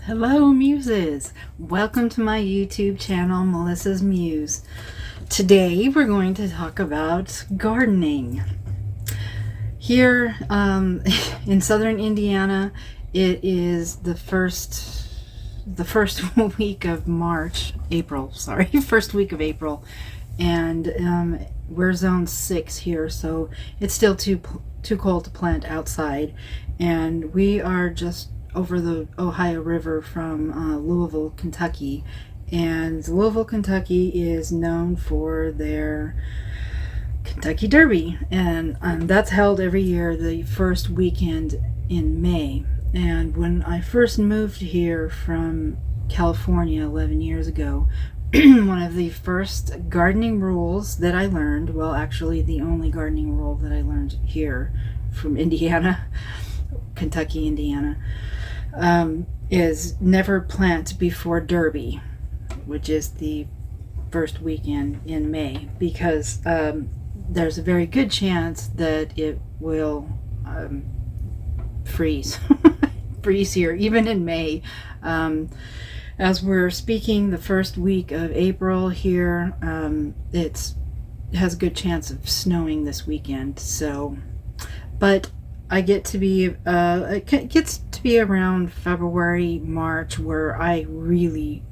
Hello Muses! Welcome to my YouTube channel, Melissa's Muse. Today we're going to talk about gardening. Here in southern Indiana, it is the first week of first week of April, and we're zone 6 here, so it's still too cold to plant outside, and we are just over the Ohio River from Louisville, Kentucky. And Louisville, Kentucky is known for their Kentucky Derby, and that's held every year the first weekend in May. And when I first moved here from California 11 years ago, one of the first gardening rules that I learned, well, actually the only gardening rule that I learned here from Indiana, Kentucky, Indiana, is never plant before Derby, which is the first weekend in May, because there's a very good chance that it will freeze freeze here even in May. As we're speaking, the first week of April here, it has a good chance of snowing this weekend. So, but I get to be it gets to be around February, March, where I really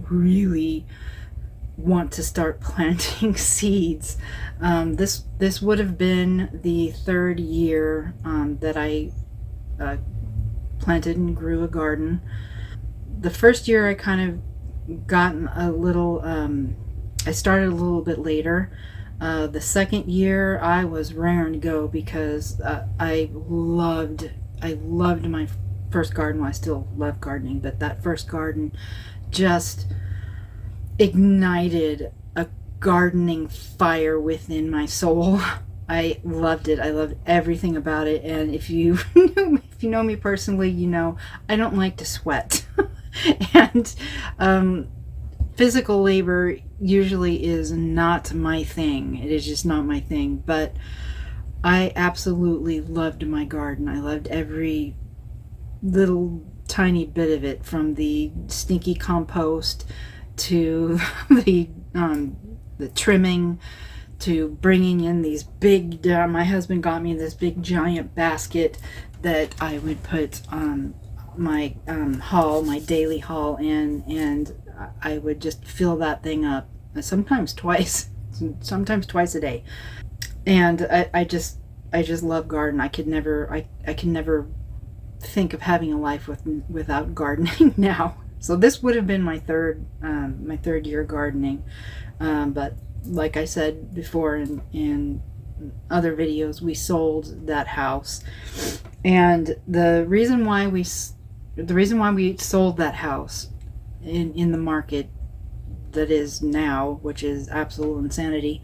want to start planting seeds. This would have been the third year that I planted and grew a garden. The first year I kind of gotten a little I started a little bit later. The second year I was raring to go because I loved my first garden. Well, I still love gardening, but that first garden just ignited a gardening fire within my soul. I loved it. I loved everything about it. And if you know me personally, you know I don't like to sweat. And physical labor usually is not my thing. It is just not my thing. But I absolutely loved my garden. I loved every little tiny bit of it, from the stinky compost to the trimming, to bringing in these big, my husband got me this big giant basket that I would put my my daily haul in, and I would just fill that thing up, sometimes twice a day. And I just love garden. I can never think of having a life without gardening now. So this would have been my third year gardening, but like I said before in other videos, we sold that house, and the reason why we sold that house in the market that is now, which is absolute insanity,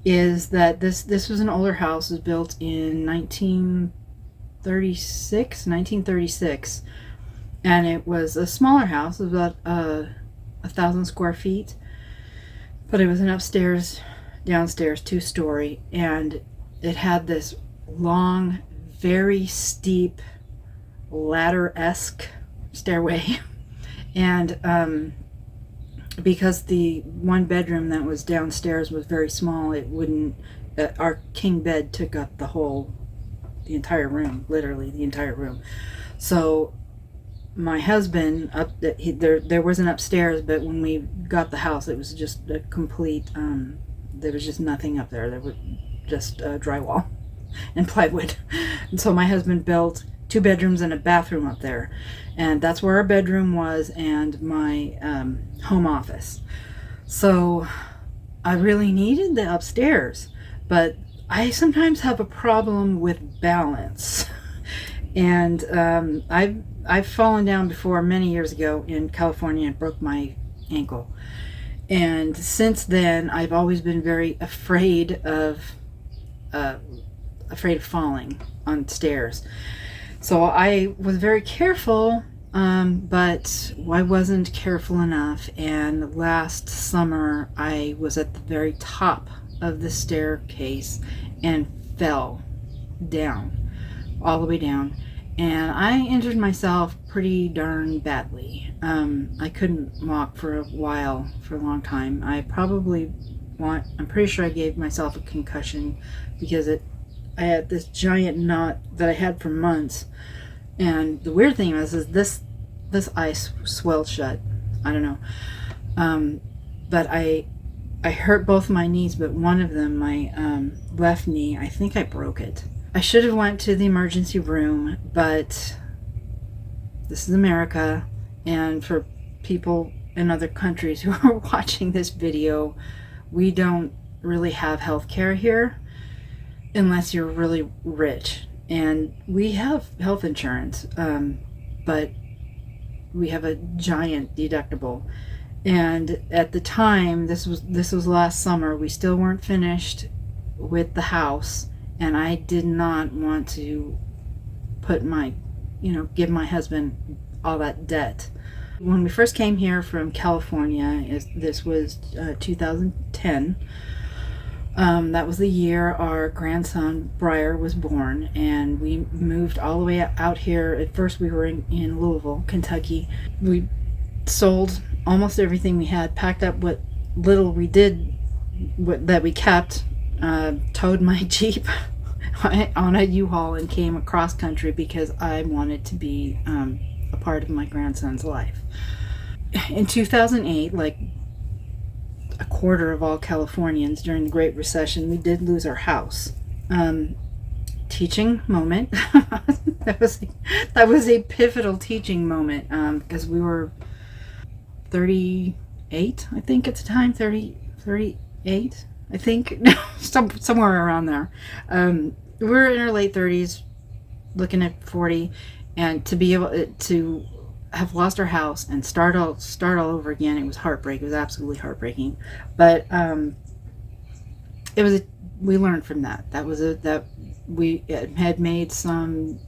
is that this was an older house. It was built in 1936, and it was a smaller house. It was about 1,000 square feet, but it was an upstairs, downstairs, 2-story, and it had this long, very steep, ladder-esque stairway. And because the one bedroom that was downstairs was very small, it wouldn't, our king bed took up the entire room, literally the entire room. So my husband, there was an upstairs, but when we got the house, it was just a complete, there was just nothing up there. There was just drywall and plywood. And so my husband built 2 bedrooms and a bathroom up there, and that's where our bedroom was and my home office. So I really needed the upstairs, but I sometimes have a problem with balance. And I've fallen down before many years ago in California and broke my ankle, and since then I've always been very afraid of falling on stairs. So I was very careful, but I wasn't careful enough, and last summer I was at the very top of the staircase and fell down, all the way down, and I injured myself pretty darn badly. I couldn't walk for a while, for a long time. I'm pretty sure I gave myself a concussion because I had this giant knot that I had for months. And the weird thing is this eye swelled shut. I don't know. But I hurt both my knees, but one of them, my left knee, I think I broke it. I should have went to the emergency room, but this is America, and for people in other countries who are watching this video, we don't really have health care here unless you're really rich. And we have health insurance, but we have a giant deductible. And at the time, this was last summer, we still weren't finished with the house, and I did not want to give my husband all that debt. When we first came here from California, this was 2010. That was the year our grandson Briar was born, and we moved all the way out here. At first we were in Louisville, Kentucky. We sold almost everything we had, packed up what little we did that we kept, towed my Jeep on a U-Haul and came across country because I wanted to be a part of my grandson's life. In 2008, like a quarter of all Californians during the Great Recession, we did lose our house. Teaching moment. that was a pivotal teaching moment, because we were 38, I think, at the time. 38, I think. Somewhere around there. We were in our late 30s, looking at 40, and to be able to have lost our house and start all over again, it was heartbreaking. It was absolutely heartbreaking. But we learned from that. That we had made some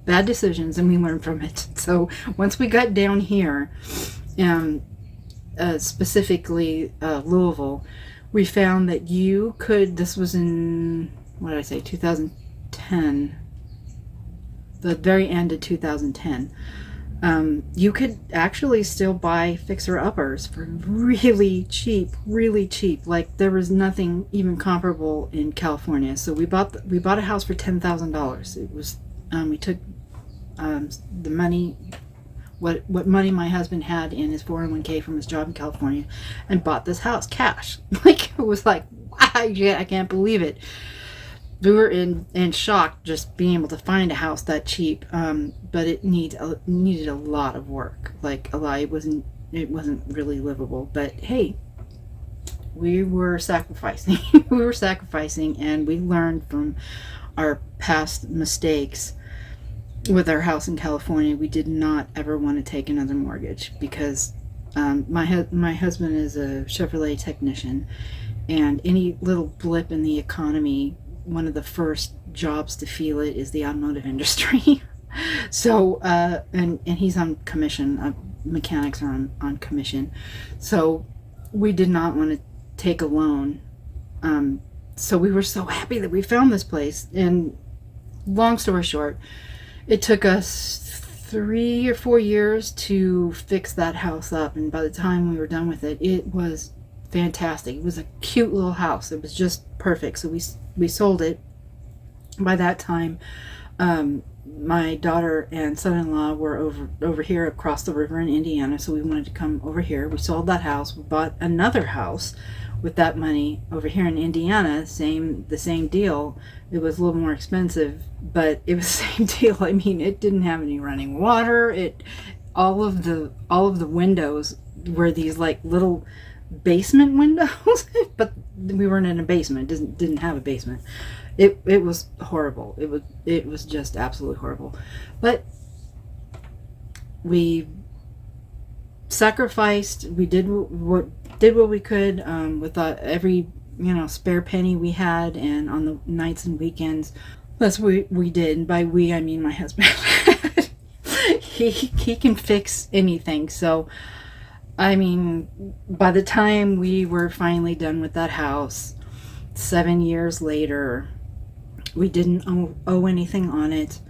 bad decisions, and we learned from it. So once we got down here, specifically Louisville, we found that you could, this was in, what did I say, 2010, the very end of 2010, you could actually still buy fixer-uppers for really cheap, really cheap. Like, there was nothing even comparable in California. So we bought a house for $10,000. It was, we took the money, what money my husband had in his 401k from his job in California, and bought this house cash. Like, it was like, wow, I can't believe it. We were in shock just being able to find a house that cheap, but it needed a lot of work. Like, a lot. It wasn't really livable. But hey, we were sacrificing. And we learned from our past mistakes. With our house in California, we did not ever want to take another mortgage because my husband is a Chevrolet technician, and any little blip in the economy, one of the first jobs to feel it is the automotive industry. So and he's on commission. Mechanics are on commission. So we did not want to take a loan. So we were so happy that we found this place. And long story short, it took us 3 or 4 years to fix that house up, and by the time we were done with it, it was fantastic. It was a cute little house. It was just perfect. So we sold it. By that time, my daughter and son-in-law were over here across the river in Indiana, so we wanted to come over here. We sold that house. We bought another house with that money over here in Indiana. The same deal. It was a little more expensive, but it was the same deal. I mean, it didn't have any running water. All of the windows were these like little basement windows, but we weren't in a basement. It didn't have a basement. It was horrible. It was just absolutely horrible. But we sacrificed. We did what we could with every spare penny we had, and on the nights and weekends. That's what we did. And by we, I mean my husband. he can fix anything. So, I mean, by the time we were finally done with that house, 7 years later, we didn't owe anything on it.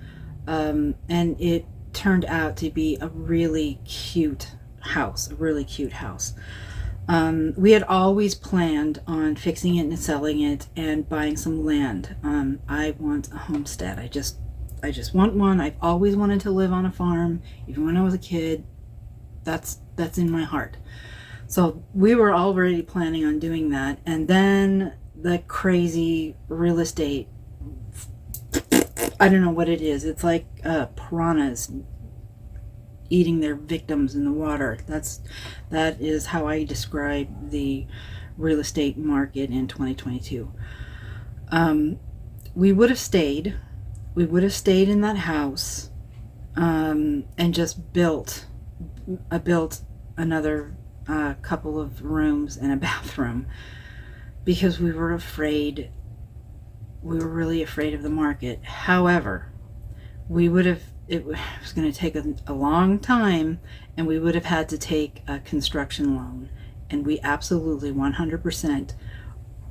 And it turned out to be a really cute house, a really cute house. We had always planned on fixing it and selling it and buying some land. I want a homestead. I just want one. I've always wanted to live on a farm, even when I was a kid. That's in my heart. So we were already planning on doing that, and then the crazy real estate. I don't know what it is. It's like piranhas eating their victims in the water. That is how I describe the real estate market in 2022. We would have stayed. We would have stayed in that house, and just built another couple of rooms and a bathroom, because we were afraid. We were really afraid of the market. However, it was going to take a long time, and we would have had to take a construction loan, and we absolutely 100%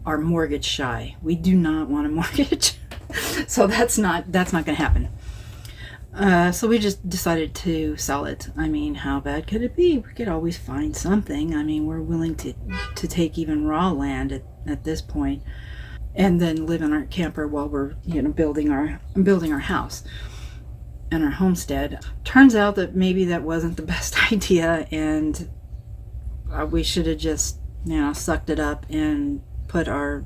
are mortgage shy. We do not want a mortgage. So that's not going to happen. So we just decided to sell it. I mean, how bad could it be? We could always find something. I mean, we're willing to take even raw land at this point, and then live in our camper while we're building our house and our homestead. Turns out that maybe that wasn't the best idea, and we should have just sucked it up and put our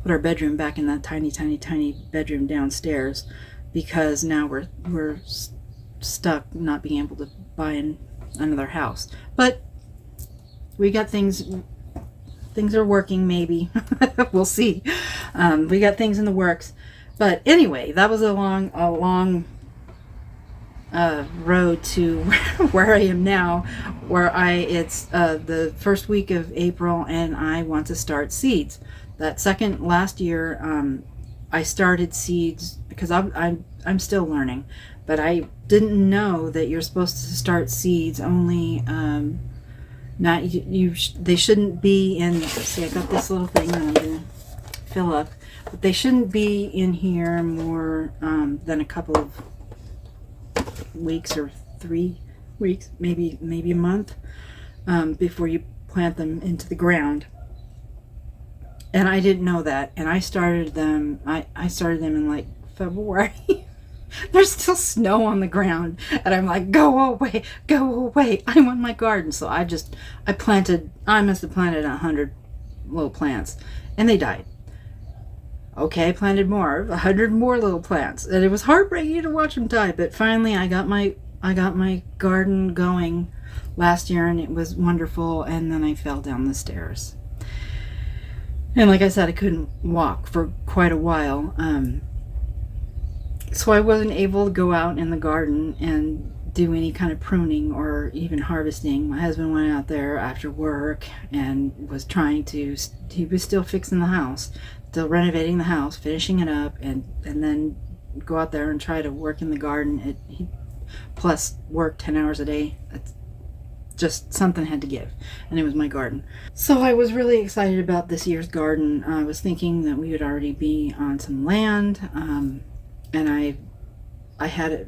bedroom back in that tiny bedroom downstairs, because now we're stuck not being able to buy another house. But we got things are working, maybe. We'll see. We got things in the works. But anyway, that was a long road to where I am now, where it's the first week of April, and I want to start seeds. That last year, I started seeds because I'm still learning, but I didn't know that you're supposed to start seeds only. Not they shouldn't be in. See, I got this little thing that I'm gonna fill up, but they shouldn't be in here more than a couple of weeks or 3 weeks, maybe a month, before you plant them into the ground. And I didn't know that, and I started them. I started them in like February. There's still snow on the ground, and I'm like, go away, I want my garden. So I must have planted 100 little plants, and they died. Okay, I planted 100 more little plants, and it was heartbreaking to watch them die. But finally, I got my garden going last year, and it was wonderful. And then I fell down the stairs, and like I said, I couldn't walk for quite a while. So I wasn't able to go out in the garden and do any kind of pruning or even harvesting. My husband went out there after work and was he was still fixing the house, still renovating the house, finishing it up, and then go out there and try to work in the garden. He plus work 10 hours a day. It's just something had to give, and it was my garden. So I was really excited about this year's garden. I was thinking that we would already be on some land, and I had it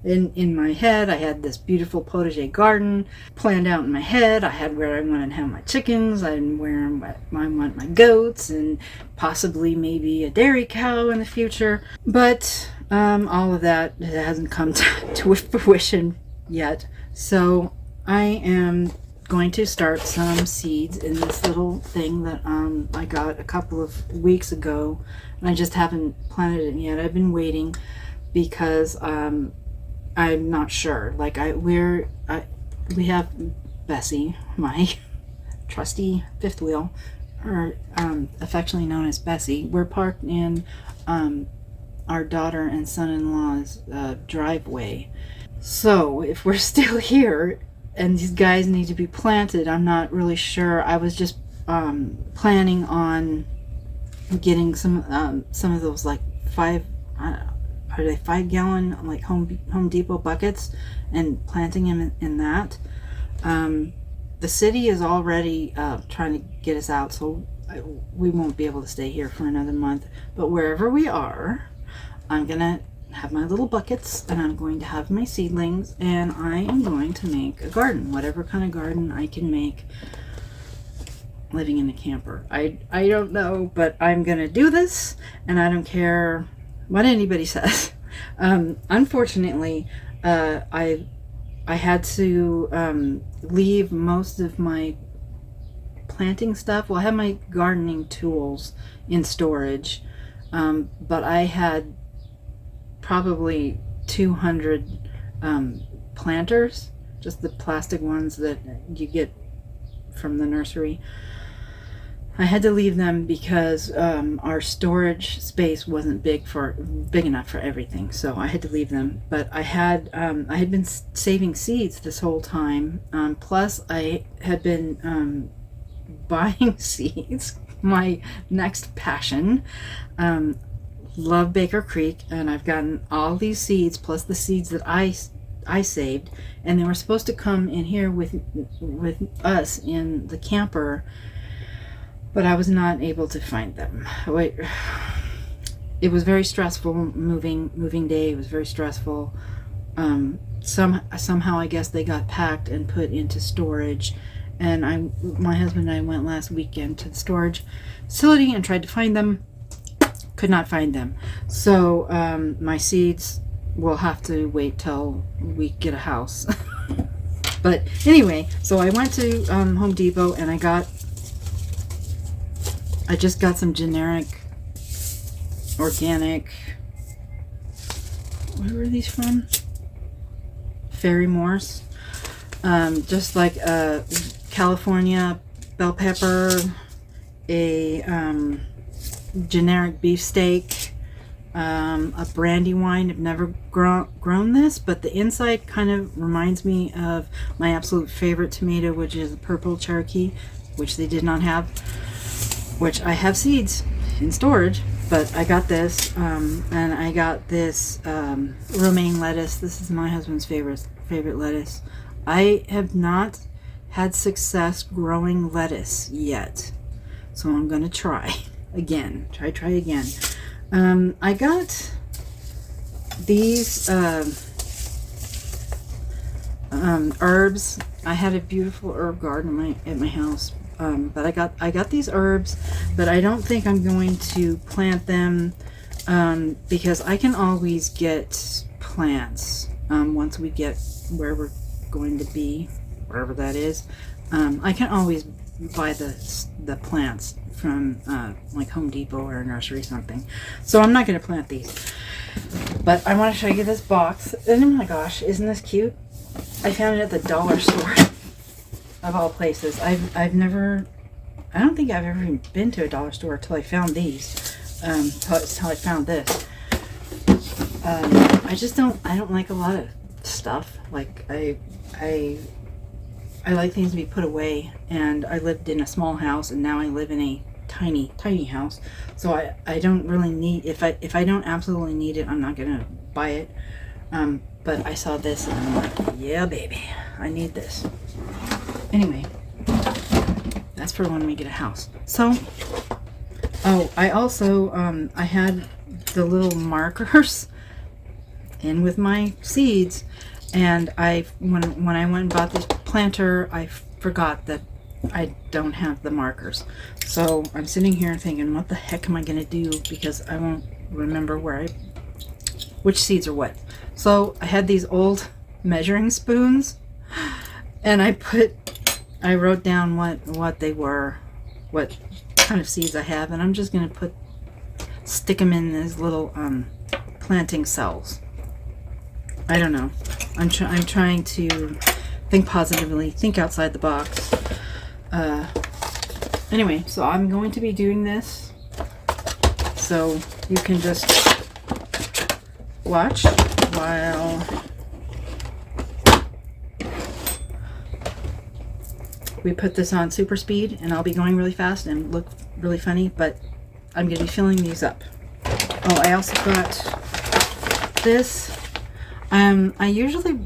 in my head. I had this beautiful potager garden planned out in my head. I had where I wanted to have my chickens, and where I want my goats, and possibly maybe a dairy cow in the future. But all of that hasn't come to fruition yet. So I am going to start some seeds in this little thing that I got a couple of weeks ago, and I just haven't planted it yet. I've been waiting because I'm not sure. Like we have Bessie, my trusty fifth wheel, or affectionately known as Bessie. We're parked in our daughter and son-in-law's driveway. So if we're still here and these guys need to be planted, I'm not really sure. I was just planning on getting some of those like 5-gallon like Home Depot buckets and planting them in that. The city is already trying to get us out, so we won't be able to stay here for another month. But wherever we are, I'm gonna have my little buckets, and I'm going to have my seedlings, and I am going to make a garden, whatever kind of garden I can make living in a camper. I don't know, but I'm gonna do this, and I don't care what anybody says. Unfortunately, I had to leave most of my planting stuff. Well, I have my gardening tools in storage, but I had probably 200 planters, just the plastic ones that you get from the nursery. I had to leave them because our storage space wasn't big enough for everything, so I had to leave them. But I had been saving seeds this whole time. Plus, I had been buying seeds. My next passion. Love Baker Creek, and I've gotten all these seeds plus the seeds that I saved, and they were supposed to come in here with us in the camper, but I was not able to find them. It was very stressful. Moving day was very stressful. Somehow I guess they got packed and put into storage, and my husband and I went last weekend to the storage facility and tried to find them. Could not find them. So my seeds will have to wait till we get a house. But anyway, so I went to Home Depot, and I just got some generic organic, where were these from? Fairy Morse. Just like a California bell pepper, a generic beefsteak, a brandy wine. I've never grown this, but the inside kind of reminds me of my absolute favorite tomato, which is the purple Cherokee, which they did not have, which I have seeds in storage. But I got this, and I got this romaine lettuce. This is my husband's favorite lettuce. I have not had success growing lettuce yet, so I'm going to try again. Try again. I got these herbs. I had a beautiful herb garden at my house, but I got these herbs, but I don't think I'm going to plant them because I can always get plants once we get where we're going to be, wherever that is. I can always buy the plants from like Home Depot or a nursery or something. So I'm not going to plant these. But I want to show you this box. And oh my gosh, isn't this cute? I found it at the dollar store of all places. I don't think I've ever even been to a dollar store until I found these. Until I found this. I don't like a lot of stuff. Like I like things to be put away, and I lived in a small house, and now I live in a tiny house. So I don't really need, if I don't absolutely need it, I'm not gonna buy it. But I saw this and I'm like, yeah baby, I need this. Anyway, that's for when we get a house. So I also I had the little markers in with my seeds, and when I went and bought this planter, I forgot that I don't have the markers. So I'm sitting here thinking, what the heck am I gonna do, because I won't remember which seeds are what. So I had these old measuring spoons, and I wrote down what they were, what kind of seeds I have, and I'm just gonna stick them in these little planting cells. I don't know. I'm trying to think positively, think outside the box. Anyway, so I'm going to be doing this, so you can just watch while we put this on super speed, and I'll be going really fast and look really funny, but I'm going to be filling these up. Oh, I also got this. I usually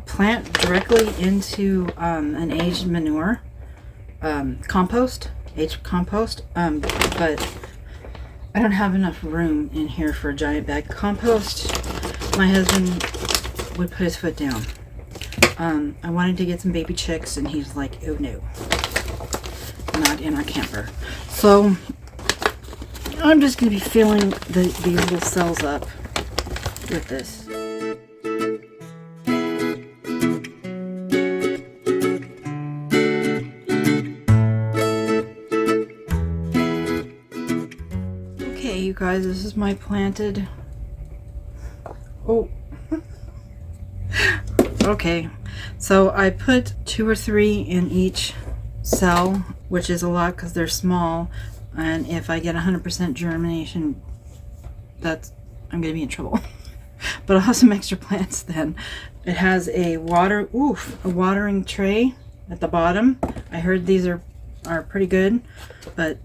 plant directly into an aged manure, compost, aged compost, but I don't have enough room in here for a giant bag of compost. my husband would put his foot down. I wanted to get some baby chicks, and he's like, oh no, not in our camper. So I'm just going to be filling these little cells up with this. Okay, you guys, this is my planted... Oh. Okay, so I put 2 or 3 in each cell, which is a lot because they're small, and if I get 100% germination, I'm going to be in trouble. But I'll have some extra plants then. It has a watering tray at the bottom. I heard these are pretty good, but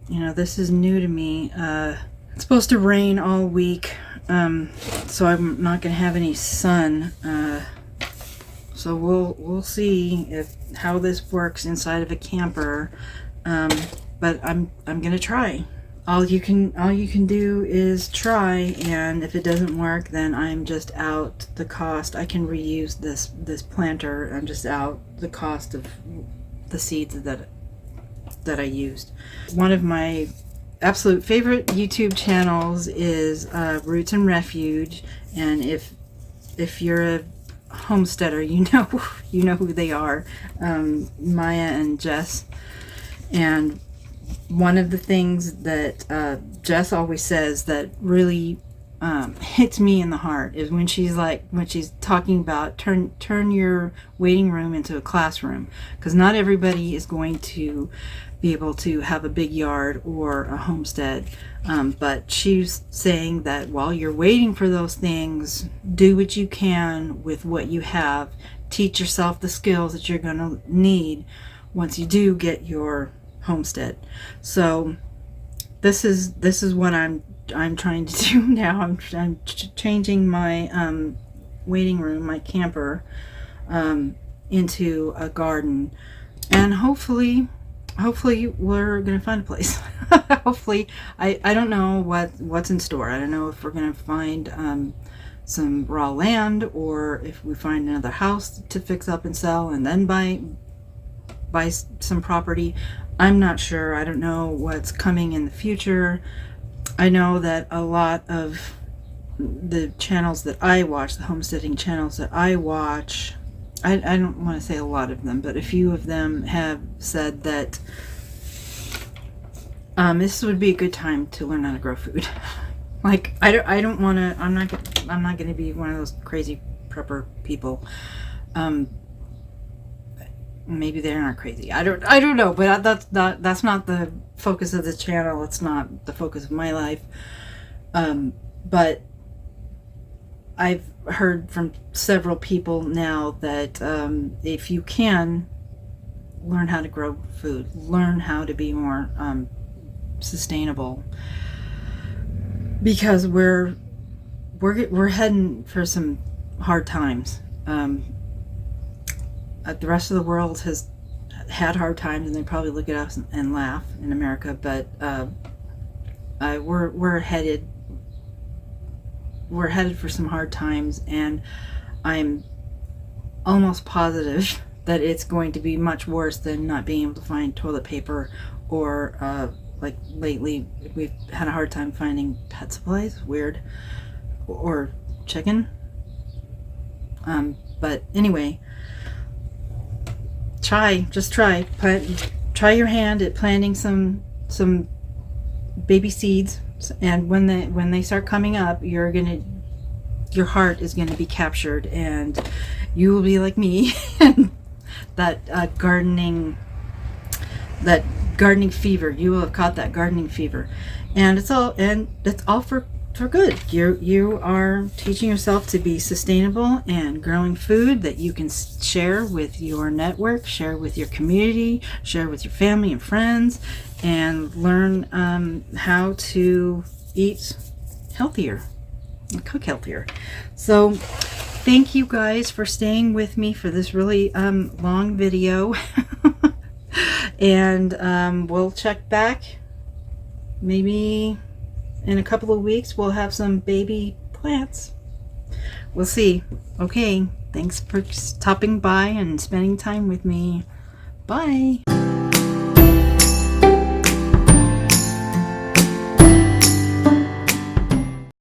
you know, this is new to me. It's supposed to rain all week, so I'm not going to have any sun. So we'll see how this works inside of a camper, but I'm gonna try. All you can do is try, and if it doesn't work, then I'm just out the cost. I can reuse this planter. I'm just out the cost of the seeds that I used. One of my absolute favorite YouTube channels is Roots and Refuge, and if you're a homesteader, you know who they are, Maya and Jess. And one of the things that Jess always says that really hits me in the heart is when she's talking about turn your waiting room into a classroom, because not everybody is going to be able to have a big yard or a homestead, but she's saying that while you're waiting for those things, do what you can with what you have. Teach yourself the skills that you're going to need once you do get your homestead. So this is what I'm trying to do now. I'm changing my waiting room, my camper, into a garden, and hopefully we're gonna find a place. Hopefully, I don't know what's in store. I don't know if we're gonna find some raw land, or if we find another house to fix up and sell, and then buy some property. I'm not sure. I don't know what's coming in the future. I know that a lot of the channels that I watch, the homesteading channels that I watch, I don't want to say a lot of them, but a few of them have said that this would be a good time to learn how to grow food. Like, I don't want to. I'm not going to be one of those crazy prepper people. Maybe they're not crazy. I don't know. But that's not the focus of the channel. It's not the focus of my life. But I've heard from several people now that if you can learn how to grow food, learn how to be more sustainable, because we're heading for some hard times. The rest of the world has had hard times, and they probably look at us and laugh in America. But we're headed for some hard times, and I'm almost positive that it's going to be much worse than not being able to find toilet paper, or like lately we've had a hard time finding pet supplies, weird, or chicken. But anyway, try your hand at planting some baby seeds, and when they start coming up, your heart is gonna be captured, and you will be like me, and that gardening fever. You will have caught that gardening fever, and it's all for good. You are teaching yourself to be sustainable and growing food that you can share with your network, share with your community, share with your family and friends, and learn how to eat healthier and cook healthier. So thank you guys for staying with me for this really long video. And we'll check back maybe in a couple of weeks. We'll have some baby plants We'll see. Okay, thanks for stopping by and spending time with me. Bye.